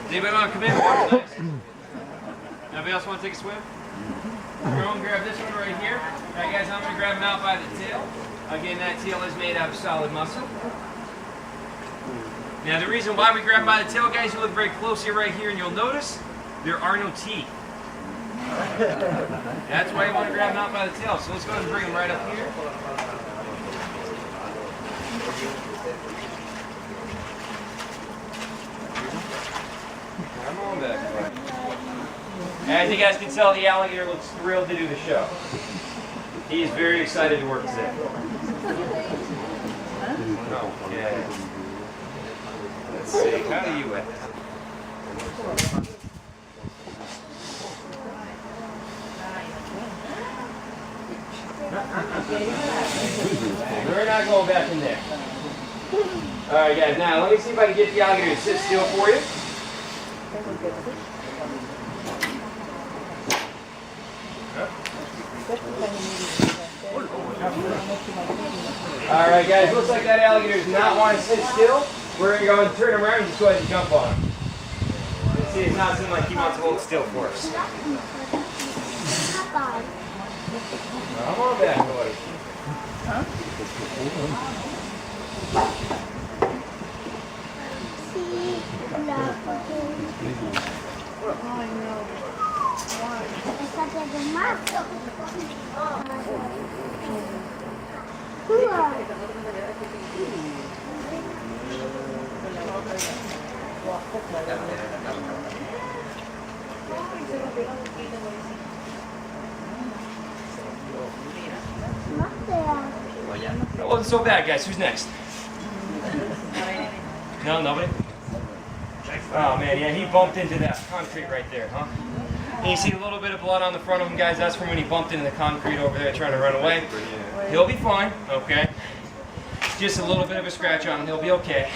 Does anybody want to come in? Water's nice. Anybody else want to take a swim? Go and grab this one right here. All right, guys, I'm going to grab him out by the tail. Again, that tail is made out of solid muscle. Now, the reason why we grab him by the tail, guys, you look very closely right here, and you'll notice there are no teeth. That's why you want to grab him out by the tail. So let's go ahead and bring him right up here. Come on back, buddy. As you guys can tell, the alligator looks thrilled to do the show. He is very excited to work today. Okay. Let's see, how do you act? We're not going back in there. Alright guys, now let me see if I can get the alligator to sit still for you. Alright guys, looks like that alligator does not want to sit still. We're going to go and turn him around and just go ahead and jump on him. You see, it's not seeming like he wants to hold still for us. Come on back, boy. Huh? That wasn't so bad, guys. Who's next? No, nobody? Oh, man, yeah, he bumped into that concrete right there, huh? And you see a little bit of blood on the front of him, guys. That's from when he bumped into the concrete over there trying to run away. He'll be fine, okay? Just a little bit of a scratch on him. He'll be okay.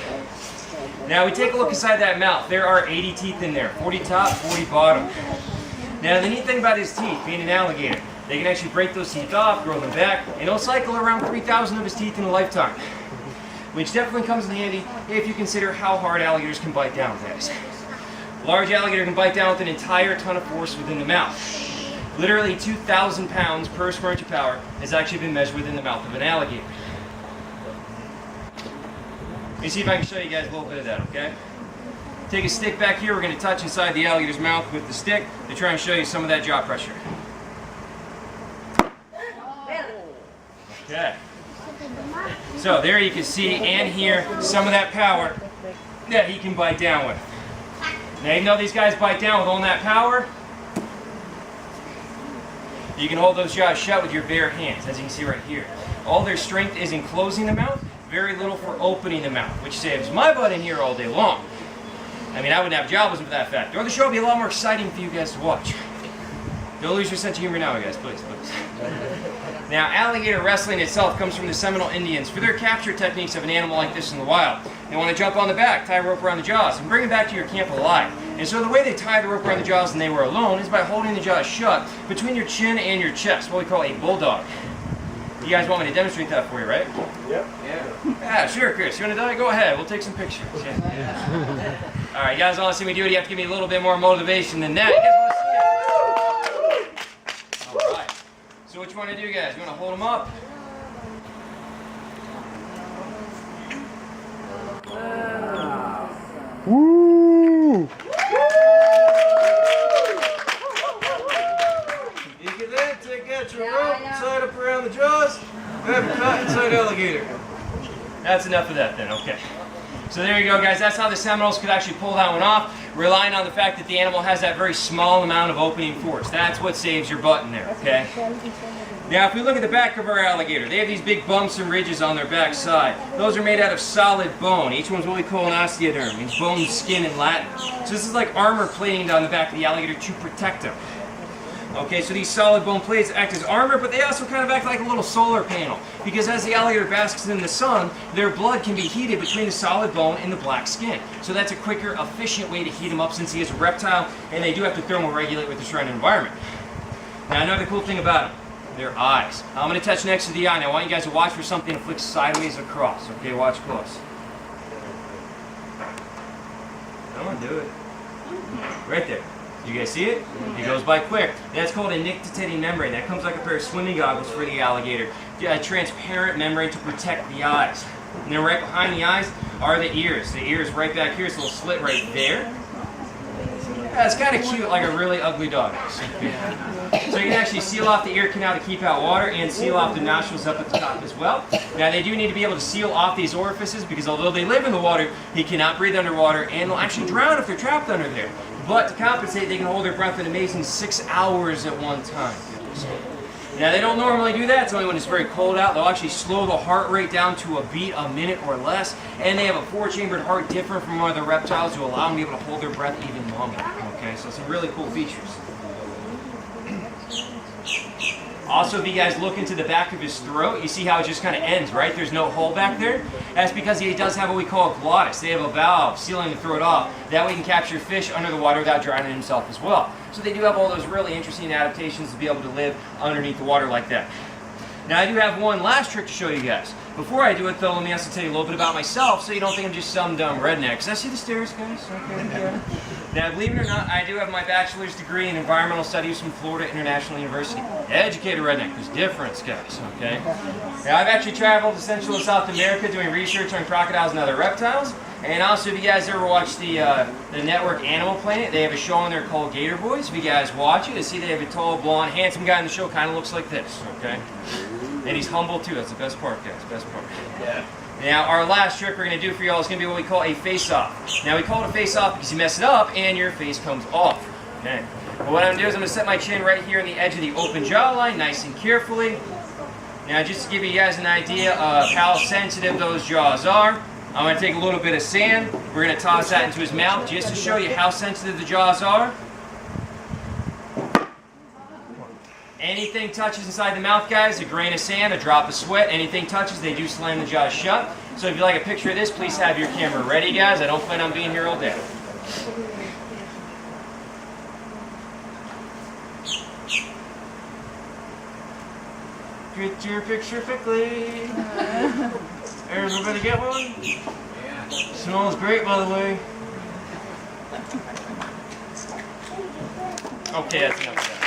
Now, we take a look inside that mouth. There are 80 teeth in there. 40 top, 40 bottom. Now, the neat thing about his teeth, being an alligator, they can actually break those teeth off, grow them back, and he'll cycle around 3,000 of his teeth in a lifetime. Which definitely comes in handy if you consider how hard alligators can bite down, guys. A large alligator can bite down with an entire ton of force within the mouth. Literally 2,000 pounds per square inch of power has actually been measured within the mouth of an alligator. Let me see if I can show you guys a little bit of that, okay? Take a stick back here. We're going to touch inside the alligator's mouth with the stick to try and show you some of that jaw pressure. Okay. So there you can see and hear some of that power that he can bite down with. Now, even though these guys bite down with all that power, you can hold those jaws shut with your bare hands, as you can see right here. All their strength is in closing the mouth, very little for opening the mouth, which saves my butt in here all day long. I mean, I wouldn't have a job wasn't for that fact. Or the show would be a lot more exciting for you guys to watch. Don't lose your sense of humor now, guys, please, please. Now, alligator wrestling itself comes from the Seminole Indians for their capture techniques of an animal like this in the wild. They want to jump on the back, tie a rope around the jaws, and bring it back to your camp alive. And so the way they tie the rope around the jaws when they were alone is by holding the jaws shut between your chin and your chest, what we call a bulldog. You guys want me to demonstrate that for you, right? Yep. Yeah, sure, Chris. You want to do it? Go ahead. We'll take some pictures. Yeah. All right, you guys want to see me do it? You have to give me a little bit more motivation than that. You guys want to see it? All right. So what you want to do, guys? You want to hold them up? Woo! You get that? Take out your rope, tie it up around the jaws, grab a caught inside alligator. That's enough of that then, okay. So there you go, guys. That's how the Seminoles could actually pull that one off, relying on the fact that the animal has that very small amount of opening force. That's what saves your butt in there, okay? Now, if we look at the back of our alligator, they have these big bumps and ridges on their back side. Those are made out of solid bone. Each one's what we call an osteoderm, means bone, skin in Latin. So this is like armor plating down the back of the alligator to protect them. Okay, so these solid bone plates act as armor, but they also kind of act like a little solar panel. Because as the alligator basks in the sun, their blood can be heated between the solid bone and the black skin. So that's a quicker, efficient way to heat him up since he is a reptile, and they do have to thermoregulate with the surrounding environment. Now, another cool thing about them, their eyes. I'm going to touch next to the eye. Now, I want you guys to watch for something that flicks sideways across. Okay, watch close. Come on, do it. Right there. You guys see it? It goes by quick. That's called a nictitating membrane. That comes like a pair of swimming goggles for the alligator. A transparent membrane to protect the eyes. And then right behind the eyes are the ears. The ears right back here, it's a little slit right there. Yeah, it's kind of cute, like a really ugly dog. So you can actually seal off the ear canal to keep out water and seal off the nostrils up at the top as well. Now they do need to be able to seal off these orifices because although they live in the water, he cannot breathe underwater and will actually drown if they're trapped under there. But to compensate, they can hold their breath an amazing 6 hours at one time. Now they don't normally do that, it's only when it's very cold out. They'll actually slow the heart rate down to a beat a minute or less, and they have a 4-chambered heart different from other reptiles to allow them to be able to hold their breath even longer. Okay, so some really cool features. Also, if you guys look into the back of his throat, you see how it just kind of ends, right? There's no hole back there. That's because he does have what we call a glottis. They have a valve sealing the throat off. That way he can capture fish under the water without drowning himself as well. So they do have all those really interesting adaptations to be able to live underneath the water like that. Now I do have one last trick to show you guys. Before I do it though, let me also tell you a little bit about myself so you don't think I'm just some dumb redneck. Cause I see the stairs, guys. Okay, yeah. Now, believe it or not, I do have my bachelor's degree in environmental studies from Florida International University. Educated redneck, there's difference, guys, okay? Now, I've actually traveled to Central and South America doing research on crocodiles and other reptiles. And also, if you guys ever watch the network Animal Planet, they have a show on there called Gator Boys. If you guys watch it, you see they have a tall, blonde, handsome guy in the show, kind of looks like this, okay? And he's humble too, that's the best part, guys, best part. Yeah. Now, our last trick we're going to do for y'all is going to be what we call a face-off. Now, we call it a face-off because you mess it up and your face comes off. Okay. But what I'm going to do is I'm going to set my chin right here on the edge of the open jawline, nice and carefully. Now, just to give you guys an idea of how sensitive those jaws are, I'm going to take a little bit of sand. We're going to toss that into his mouth just to show you how sensitive the jaws are. Anything touches inside the mouth, guys, a grain of sand, a drop of sweat, anything touches, they do slam the jaws shut. So if you like a picture of this, please have your camera ready, guys. I don't plan on being here all day. Get your picture quickly. Everybody get one? Yeah. Smells great, by the way. Okay, that's enough of that.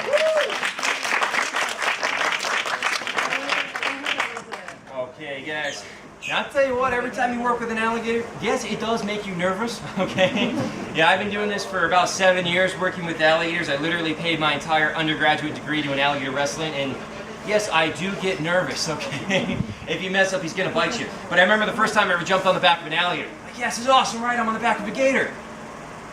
Okay, guys. Now, I'll tell you what, every time you work with an alligator, yes, it does make you nervous, okay? Yeah, I've been doing this for about 7 years, working with alligators. I literally paid my entire undergraduate degree to an alligator wrestling, and yes, I do get nervous, okay? If you mess up, he's gonna bite you. But I remember the first time I ever jumped on the back of an alligator. Like, yes, this is awesome, right? I'm on the back of a gator.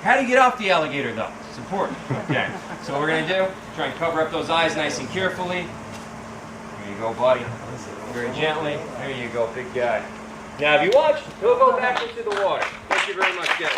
How do you get off the alligator, though? It's important, okay? So what we're gonna do, try and cover up those eyes nice and carefully. There you go, buddy. Very gently. There you go, big guy. Now, if you watch, he'll go back into the water. Thank you very much, guys.